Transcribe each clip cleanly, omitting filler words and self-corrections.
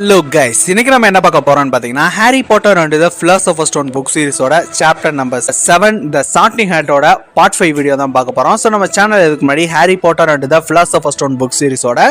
Hello guys, இன்னைக்கு நம்ம என்ன பார்க்க போறோம்னு பாத்தீங்கன்னா Harry Potter and the philosopher's stone book சீரிஸோட சாப்டர் நம்பர் 7 தி சார்ட்டிங் ஹேட்டோட பார்ட் 5 வீடியோ தான் பார்க்க போறோம். ஸோ நம்ம சேனல் இதுக்கு முன்னாடி Harry Potter and the philosopher's stone book சீரிஸோட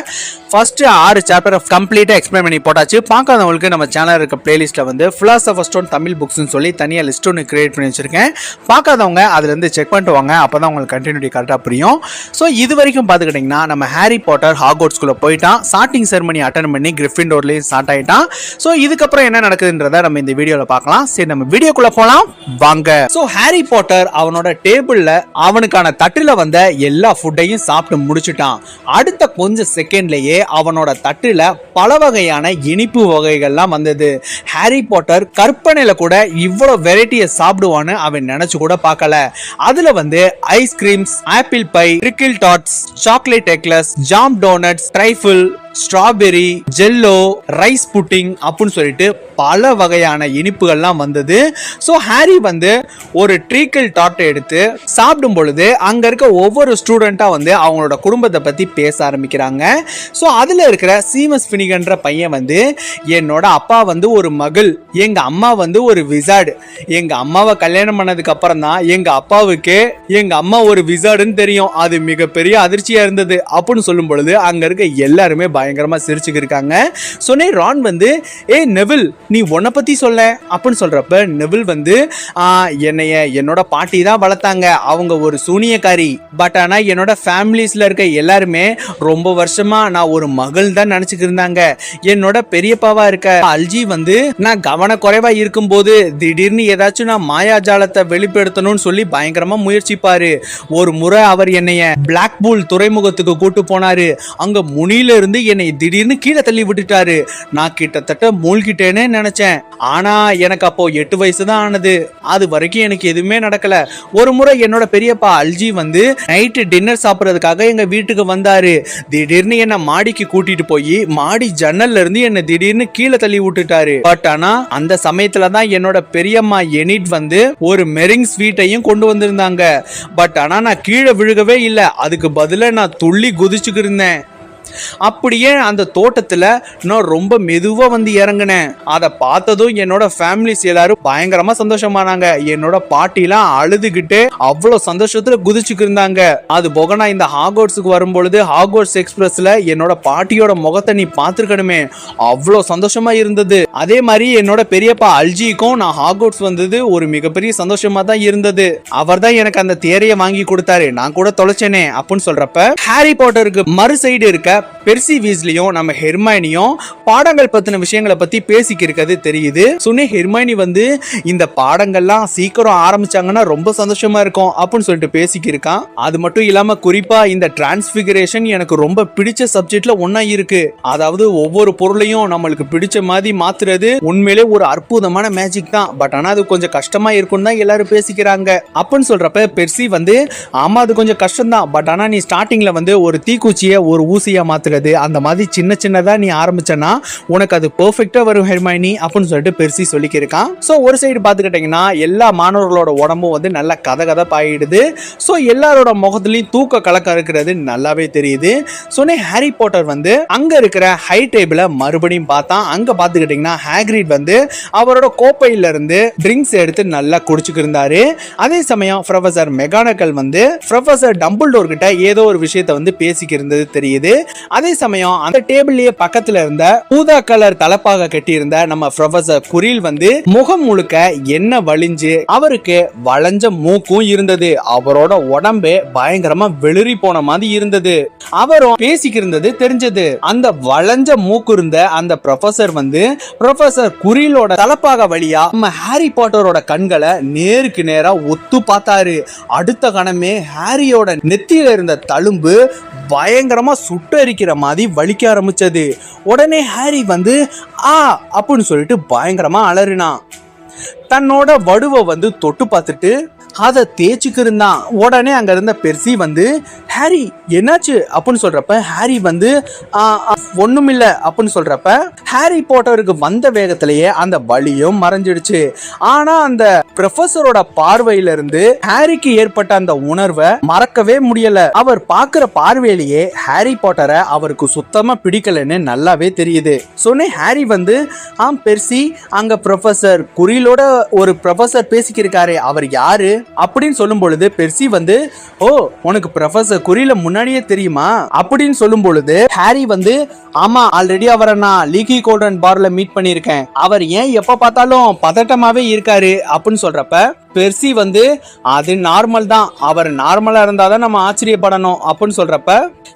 ஃபர்ஸ்ட் 6 சாப்டர் கம்ப்ளீட்டா எக்ஸ்பிளைன் பண்ணி போட்டாச்சு. பார்க்காதவங்களுக்கு நம்ம சேனல் இருக்க பிளேலிஸ்ட்ல வந்து ஃபிலாசபர்ஸ் ஸ்டோன் தமிழ் புக்ஸ்னு சொல்லி தனியா லிஸ்ட் ஒன்று கிரியேட் பண்ணி வச்சிருக்கேன். பார்க்காதவங்க அதுல இருந்து செக் பண்ணிட்டு வாங்க, அப்பதான் உங்களுக்கு கண்டினியூட்டி கரெக்டா புரியும். ஸோ இது வரைக்கும் பார்த்துக்கிட்டீங்கன்னா நம்ம ஹாரி பாட்டர் ஹாக்வர்ட்ஸ்குள்ள போயிட்டான், சார்ட்டிங் செரமனி அட்டெண்ட் பண்ணி கிரிஃபிண்டோர்லயும் ஸ்டார்ட் ஆயிட்டான். சோ இதுக்கப்புறம் என்ன நடக்குதுன்றத நம்ம இந்த வீடியோல பார்க்கலாம். சரி, நம்ம வீடியோக்குள்ள போலாம் வாங்க. சோ ஹாரி பாட்டர் அவனோட டேபிள்ல அவனுக்கான தட்டுல வந்த எல்லா ஃபுட்டையும் சாப்பிட்டு முடிச்சுட்டான். அடுத்த கொஞ்சம் செகண்ட்லயே அவனோட தட்டுல பல வகையான இனிப்பு வகைகள்லாம் வந்தது. ஹாரி பாட்டர் கற்பனையில கூட இவ்வளவு வெரைட்டியை சாப்பிடுவான்னு அவன் நினைச்சு கூட பார்க்கல. அதுல வந்து ice creams, apple pie, treacle tarts, chocolate eclairs, jam doughnuts, trifle, strawberry, jello, rice pudding அப்படின்னு சொல்லிட்டு பல வகையான இனிப்புகள்லாம் வந்தது. ஸோ ஹாரி வந்து ஒரு ட்ரீக்கிள் டாட்டை எடுத்து சாப்பிடும் பொழுது அங்க இருக்க ஒவ்வொரு ஸ்டூடெண்டா வந்து அவங்களோட குடும்பத்தை பத்தி பேச ஆரம்பிக்கிறாங்க. ஸோ அதுல இருக்கிற சீமஸ் ஃபினிகன்ற பையன் வந்து என்னோட அப்பா வந்து ஒரு மகள், எங்க அம்மா வந்து ஒரு விசார்டு, எங்க அம்மாவை கல்யாணம் பண்ணதுக்கு அப்புறம் தான் எங்க அப்பாவுக்கு எங்க அம்மா ஒரு விசார்டுன்னு தெரியும், அது மிகப்பெரிய அதிர்ச்சியா இருந்தது அப்படின்னு சொல்லும் பொழுது அங்க இருக்க எல்லாருமே பயங்கரமா சிரிச்சுக்கு இருக்காங்க. சொன்னே ரான் வந்து நெவில் நீ உன்னை பத்தி சொல்ல அப்படின்னு சொல்றப்ப நெவில் வந்து என்னோட பாட்டி தான் வளர்த்தாங்க, அவங்க ஒரு சூனியக்காரி, பட் ஆனா என்னோட ஃபேமிலிஸ்ல இருக்க எல்லாருமே ரொம்ப வருஷமா நான் ஒரு மகள் தான் நினைச்சுட்டு இருந்தாங்க. என்னோட பெரியப்பாவா இருக்க அல்ஜி வந்து நான் கவனக்குறைவா இருக்கும் போது திடீர்னு ஏதாச்சும் நான் மாயாஜாலத்தை வெளிப்படுத்தணும்னு சொல்லி பயங்கரமா முயற்சிப்பாரு. ஒரு முறை அவர் என்னைய பிளாக் பூல் துறைமுகத்துக்கு கூட்டு போனாரு. அங்க முனியில இருந்து என்னை திடீர்னு கீழே தள்ளி விட்டுட்டாரு. நான் கிட்டத்தட்ட மூழ்கிட்டேன்னு நினைச்சேன். ஆனா எனக்கு அப்போ 8 வயசு தான் ஆனது. அது வரைக்கும் எனக்கு எதுவுமே நடக்கல. ஒரு முறை என்னோட பெரியப்பா அல்ஜி வந்து நைட்டு டின்னர் சாப்பிட்றதுக்காக எங்க வீட்டுக்கு வந்தாரு. திடீர்னு என்ன மாடிக்கு கூட்டிட்டு போய் மாடி ஜன்னல்ல இருந்து என்ன திடீர்னு கீழே தள்ளி விட்டுட்டாரு. பட் ஆனா அந்த சமயத்துல தான் என்னோட பெரியம்மா எனிட் வந்து ஒரு மெரிங் ஸ்வீட்டையும் கொண்டு வந்திருந்தாங்க. பட் ஆனா நான் கீழே விழுகவே இல்லை, அதுக்கு பதிலா நான் துள்ளி குதிச்சுக்கு இருந்தேன். அப்படியே அந்த தோட்டத்துல நான் ரொம்ப மெதுவா வந்து இறங்கினேன். அதை பார்த்ததும் என்னோட ஃபேமிலிஸ் எல்லாரும் பயங்கரமா சந்தோஷமானாங்க. என்னோட பாட்டிலாம் அழுதுகிட்டு அவ்வளவு சந்தோஷத்துல குதிச்சுக்கு இருந்தாங்க. அது போக நான் இந்த ஹாக்வர்ட்ஸுக்கு வரும்பொழுது ஹாக்வர்ட்ஸ் எக்ஸ்பிரஸ்ல என்னோட பாட்டியோட முகத்தை நீ பார்த்திருக்கணுமே, அவ்வளவு சந்தோஷமா இருந்தது. அதே மாதிரி என்னோட பெரியப்பா அல்ஜிக்கும் நான் ஹாக்வர்ட்ஸ் வந்தது ஒரு மிகப்பெரிய சந்தோஷமா தான் இருந்தது. அவர் தான் எனக்கு அந்த தேரையை வாங்கி கொடுத்தாரு, நான் கூட தொலைச்சேனே அப்படின்னு சொல்றப்ப ஹாரி பாட்டருக்கு மறு சைடு இருக்க பெர்சி வீஸ்லியும் நம்ம ஹெர்மைனியும் பாடங்கள் பத்தின விஷயங்களை பத்தி பேசிக்க இருக்கிறது தெரியுது. சொன்னே ஹெர்மைனி வந்து இந்த பாடங்கள்லாம் சீக்கிரம் ஆரம்பிச்சாங்கன்னா ரொம்ப சந்தோஷமா இருக்கும் அப்படின்னு சொல்லிட்டு பேசிக்க இருக்கான். அது மட்டும் இல்லாம குறிப்பா இந்த டிரான்ஸ்பிகரேஷன் எனக்கு ரொம்ப பிடிச்ச சப்ஜெக்ட்ல ஒன்னா இருக்கு. அதாவது ஒவ்வொரு பொருளையும் நம்மளுக்கு பிடிச்ச மாதிரி மாத்துறது உண்மையிலே ஒரு அற்புதமான மேஜிக் தான். பட் ஆனா அது கொஞ்சம் கஷ்டமா இருக்கும் தான் எல்லாரும் பேசிக்கிறாங்க அப்படின்னு சொல்றப்ப பெர்சி வந்து ஆமா அது கொஞ்சம் கஷ்டம் தான், பட் ஆனா நீ ஸ்டார்டிங்ல வந்து ஒரு தீக்குச்சியை ஒரு ஊசியா மாத்துறது அந்த மாதிரி சின்ன சின்னதா நீ ஆரம்பிச்சனா உனக்கு அது பெர்ஃபெக்ட்டா வரும் ஹெர்மைனி அப்படின்னு சொல்லிட்டு பெர்சி சொல்லிக்க இருக்கான். சோ ஒரு சைடு பாத்துக்கிட்டீங்கன்னா எல்லா மாணவர்களோட உடம்பும் வந்து நல்ல கதகதப்பாயிடுது. சோ எல்லாரோட முகத்திலையும் தூக்க கலக்கம் இருக்கிறது நல்லாவே தெரியுது. சொன்னே ஹாரி பாட்டர் வந்து அங்க இருக்கிற ஹை டேபிள மறுபடியும் பார்த்தான். அங்க பாத்துக்கிட்டீங்கன்னா ஹாக்ரிட் வந்து அவரோட கோப்பையில இருந்து ட்ரிங்க்ஸ் எடுத்து நல்லா குடிச்சுக்கு இருந்தாரு. அதே சமயம் ப்ரொஃபசர் மெகானகல் வந்து ப்ரொஃபசர் டம்பிள்டோர் கிட்ட ஏதோ ஒரு விஷயத்தை வந்து பேசிக்க இருந்தது தெரியுது. அதே சமயம் அந்த டேபிள்லயே பக்கத்துல இருந்த ஊதா கலர் தலப்பாக கட்டியிருந்த நம்ம ப்ரொஃபசர் குரில் வந்து முகம் முழுக்க என்ன வலிஞ்சு அவருக்கு வளைஞ்ச மூக்கும் இருந்தது. அவரோட உடம்பே பயங்கரமா வெளிரி போன மாதிரி இருந்தது. அவரும் பேசிக்கிருந்தது தெரிஞ்சது. அந்த வளைஞ்ச மூக்கு இருந்த அந்த ப்ரொஃபசர் வந்து ப்ரொஃபசர் குரிலோட தலப்பாக வழியா நம்ம ஹாரி பாட்டரோட கண்களை நேருக்கு நேரா ஒத்து பார்த்தாரு. அடுத்த கணமே ஹாரியோட நெத்தியில இருந்த தழும்பு பயங்கரமா சுட்டரிக்கிற மாதிரி வலிக்க ஆரம்பிச்சது. உடனே ஹாரி வந்து அப்படின்னு சொல்லிட்டு பயங்கரமா அலறினான். தன்னோட வடுவை வந்து தொட்டு பார்த்துட்டு அதை தேய்ச்சிக்கிருந்தான். உடனே அங்க இருந்த பெர்சி வந்து ஹாரி என்னாச்சு அப்படின்னு சொல்றப்ப ஹாரி வந்து ஒண்ணுமில்ல அப்படின்னு சொல்றப்ப ஹாரி பாட்டருக்கு வந்த வேகத்திலேயே அந்த வலியும் மறைஞ்சிடுச்சு. ஆனா அந்த ப்ரொஃபஸரோட பார்வையில இருந்து ஹாரிக்கு ஏற்பட்ட அந்த உணர்வை மறக்கவே முடியல. அவர் பாக்குற பார்வையிலேயே ஹாரி பாட்டரை அவருக்கு சுத்தமா பிடிக்கலன்னு நல்லாவே தெரியுது. சொன்னே ஹாரி வந்து பெர்சி அங்க ப்ரொஃபசர் குரிலோட ஒரு ப்ரொஃபசர் பேசிக்கிருக்காரு, அவர் யாரு அப்படின்னு சொல்லும் பொழுது பெர்சி வந்து ஓ உனக்கு ப்ரொஃபசர் குரில முன்னாடியே தெரியுமா அப்படின்னு சொல்லும் பொழுது ஹாரி வந்து ஆமா ஆல்ரெடி அவரை நான் லீக்கி கோல்டன் பார்ல மீட் பண்ணிருக்கேன், அவர் ஏன் எப்ப பார்த்தாலும் பதட்டமாவே இருக்காரு அப்படின்னு சொல்றப்ப பெர்சி வந்து அது நார்மல் தான், அவர் நார்மலா இருந்தாதான் நம்ம ஆச்சரியப்படணும் அப்படின்னு சொல்றப்ப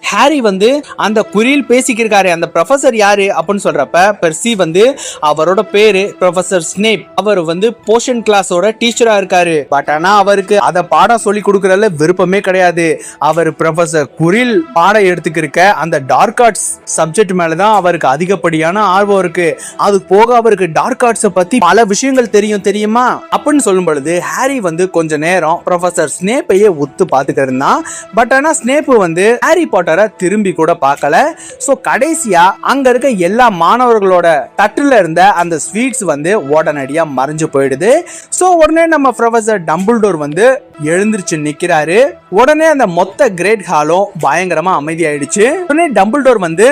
ஹாரி வந்து அந்த குரில் பேசிக்கிருக்காரு அந்த ப்ரொஃபசர் யாரு அப்படின்னு சொல்றப்ப பெர்சி வந்து அவரோட பேரு ப்ரொஃபசர் ஸ்னேப், அவர் வந்து போஷன் கிளாஸோட டீச்சரா இருக்காரு. பட் ஆனா அவருக்கு அத பாடம் சொல்லி கொடுக்கறதுல விருப்பமே கிடையாது. அவர் ப்ரொஃபசர் குரில் பாடம் எடுத்துக்கிருக்க அந்த டார்க் ஆர்ட்ஸ் சப்ஜெக்ட் மேலதான் அவருக்கு அதிகப்படியான ஆர்வம் இருக்கு. அது போக அவருக்கு டார்க் ஆர்ட்ஸ் பத்தி பல விஷயங்கள் தெரியுமா அப்படின்னு சொல்லும் பொழுது ஹாரி வந்து கொஞ்ச நேரம் ப்ரொஃபசர் ஸ்னேப்பையே உத்து பார்த்துட்டு இருந்தான். பட் ஆனா ஸ்னேப் வந்து ஹாரி பாட்டரை திரும்பி கூட பார்க்கல. சோ கடைசியா அங்க இருக்க எல்லா மாணவர்களோட தட்டுல இருந்த அந்த ஸ்வீட்ஸ் வந்து உடனடியா மறைஞ்சு போயிடுது. சோ உடனே நம்ம ப்ரொஃபசர் டம்பிள்டோர் வந்து எழுந்திருச்சு நிக்கிறாரு. உடனே அந்த மொத்த கிரேட் ஹாலும் பயங்கரமா அமைதியாயிடுச்சு. உடனே டம்பிள்டோர் வந்து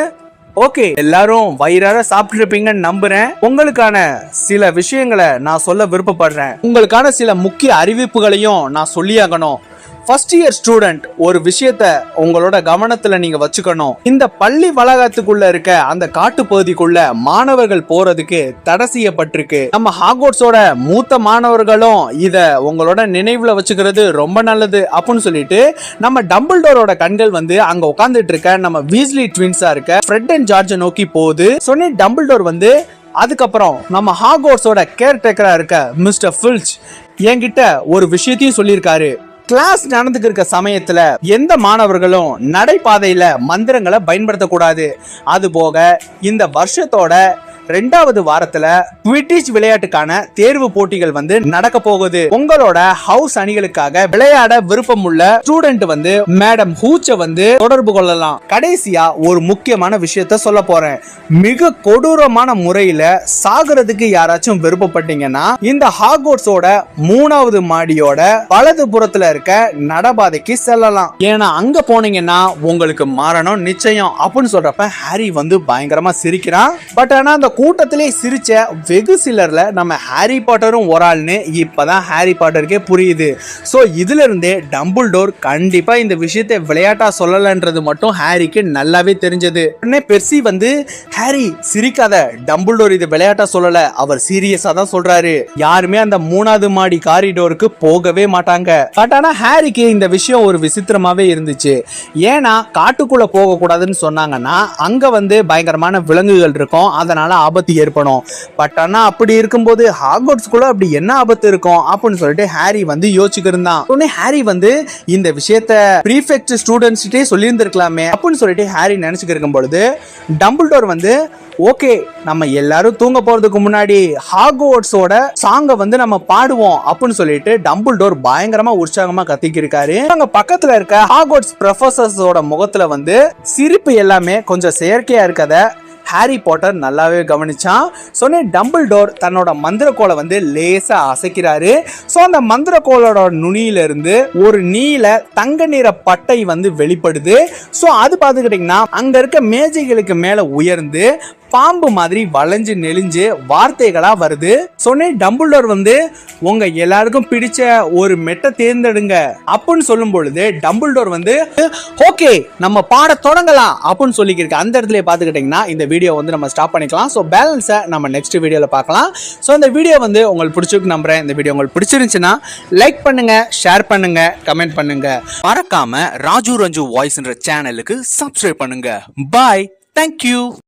ஓகே எல்லாரும் வயிறார சாப்பிட்டு இருப்பீங்கன்னு நம்புறேன், உங்களுக்கான சில விஷயங்களை நான் சொல்ல விருப்பப்படுறேன், உங்களுக்கான சில முக்கிய அறிவிப்புகளையும் நான் சொல்லியாகணும். ஃபர்ஸ்ட் இயர் ஸ்டூடெண்ட் ஒரு விஷயத்த உங்களோட கவனத்துல நீங்க வச்சுக்கணும். இந்த பள்ளி வளாகத்துக்குள்ள இருக்க அந்த காட்டு பகுதிக்குள்ள மாணவர்கள் போறதுக்கு தடை செய்யப்பட்டிருக்கு. நம்ம ஹாக்வர்ட்ஸோட மூத்த மாணவர்களும் இத உங்களோட நினைவுல வச்சுக்கிறது ரொம்ப நல்லது அப்படின்னு சொல்லிட்டு நம்ம டம்பிள்டோரோட கண்கள் வந்து அங்க உட்கார்ந்துட்டு இருக்க நம்ம வீஸ்லி ட்வின்ஸா இருக்க ஃப்ரெட் அண்ட் ஜார்ஜை நோக்கி போகுது. சொன்னே டம்பிள்டோர் வந்து அதுக்கப்புறம் நம்ம ஹாக்வர்ட்ஸோட கேர்டேக்கரா இருக்க மிஸ்டர் ஃபில்ச் என்கிட்ட ஒரு விஷயத்தையும் சொல்லியிருக்காரு. கிளாஸ் நடந்துக்கு இருக்க சமயத்துல எந்த மாணவர்களும் நடைபாதையில மந்திரங்களை பயன்படுத்தக்கூடாது. அது போக இந்த வருஷத்தோட 2வது வாரத்துல குவிட்டிச் விளையாட்டுக்கான தேர்வு போட்டிகள் வந்து நடக்க போகுது. உங்களோட ஹவுஸ் அணிகளுக்காக விளையாட விருப்பம் உள்ள ஸ்டூடெண்ட் வந்து மேடம் ஹூச்ச வந்து தொடர்பு கொள்ளலாம். கடைசியா ஒரு முக்கியமான விஷயத்த சொல்ல போறேன். மிக கொடூரமான முறையில சாகிறதுக்கு யாராச்சும் விருப்பப்பட்டீங்கன்னா இந்த ஹாக்வர்ட்ஸோட 3வது மாடியோட வலது புறத்துல இருக்க நடபாதைக்கு செல்லலாம். ஏன்னா அங்க போனீங்கன்னா உங்களுக்கு மரணம் நிச்சயம் அப்படின்னு சொல்றப்ப ஹாரி வந்து பயங்கரமா சிரிக்கிறான். பட் ஆனா அந்த கூட்டத்திலே சிரிச்ச வெகு சிலர்ல நம்ம ஹாரி பாட்டரும் ஒரு ஆள்னு இப்பதான் ஹாரி பாட்டருக்கே புரியுது. சோ இதுல இருந்தே டம்பிள்டோர் கண்டிப்பா இந்த விஷயத்தை விளையாட்டா சொல்லலன்றது மட்டும் ஹாரிக்கு நல்லாவே தெரிஞ்சது. உடனே பெர்சி வந்து ஹாரி சிரிக்காத, டம்பிள்டோர் இது விளையாட்டா சொல்லல, அவர் சீரியஸா தான் சொல்றாரு, யாருமே அந்த 3வது மாடி காரிடோருக்கு போகவே மாட்டாங்க. பட் ஆனா ஹாரிக்கு இந்த விஷயம் ஒரு விசித்திரமாவே இருந்துச்சு. ஏன்னா காட்டுக்குள்ள போக கூடாதுன்னு சொன்னாங்கன்னா அங்க வந்து பயங்கரமான விலங்குகள் இருக்கும், அதனால ஆபத்து ஏற்படும். பட் ஆனா அப்படி இருக்கும்போது ஹாக்வர்ட்ஸ்குள்ள அப்படி என்ன ஆபத்து இருக்கும் அப்படின்னு சொல்லிட்டு ஹாரி வந்து யோசிச்சிருந்தான். உடனே ஹாரி வந்து இந்த விஷயத்த பிரீஃபெக்ட் ஸ்டூடெண்ட்ஸ்கிட்டே சொல்லியிருந்திருக்கலாமே அப்படின்னு சொல்லிட்டு ஹாரி நினைச்சுக்கிருக்கும் பொழுது டம்பிள்டோர் வந்து ஓகே நம்ம எல்லாரும் தூங்க போறதுக்கு முன்னாடி ஹாக்வர்ட்ஸோட சாங்க வந்து நம்ம பாடுவோம் அப்படின்னு சொல்லிட்டு டம்பிள்டோர் பயங்கரமா உற்சாகமா கத்திக்கிருக்காரு. அங்க பக்கத்துல இருக்க ஹாக்வர்ட்ஸ் ப்ரொஃபசர்ஸோட முகத்துல வந்து சிரிப்பு எல்லாமே கொஞ்சம் செயற்கையா இருக்கத ஹாரி பாட்டர் நல்லாவே கவனிச்சான். சொன்ன டம்பிள்டோர் தன்னோட மந்திரக்கோலை வந்து லேசா அசைக்கிறாரு. சோ அந்த மந்திரக்கோளோட நுனியில இருந்து ஒரு நீல தங்க நிற பட்டை வந்து வெளிப்படுது. சோ அது பாத்துக்கிட்டீங்கன்னா அங்க இருக்க மேஜைகளுக்கு மேல உயர்ந்து பாம்பு மாதிரி வளைஞ்சு நெளிஞ்சு வார்த்தைகளா வருது. சொன்னே டம்பிள்டோர் வந்து உங்க எல்லாருக்கும் பிடிச்ச ஒரு மெட்டை தேர்ந்தெடுங்க அப்படின்னு சொல்லும் பொழுது டம்பிள்டோர் வந்து ஓகே நம்ம பாட தொடங்கலாம் அப்படின்னு சொல்லிக்கிருக்கு. அந்த இடத்துல பாத்துக்கிட்டீங்கன்னா இந்த வீடியோ வந்து நம்ம ஸ்டாப் பண்ணிக்கலாம். ஸோ பேலன்ஸை நம்ம நெக்ஸ்ட் வீடியோல பார்க்கலாம். ஸோ இந்த வீடியோ வந்து உங்களுக்கு பிடிச்சிருக்கு நம்புறேன். இந்த வீடியோ உங்களுக்கு பிடிச்சிருந்துச்சுன்னா லைக் பண்ணுங்க, ஷேர் பண்ணுங்க, கமெண்ட் பண்ணுங்க. மறக்காம ராஜு ரஞ்சு வாய்ஸ்ன்ற சேனலுக்கு சப்ஸ்கிரைப் பண்ணுங்க. பாய், தேங்க்யூ.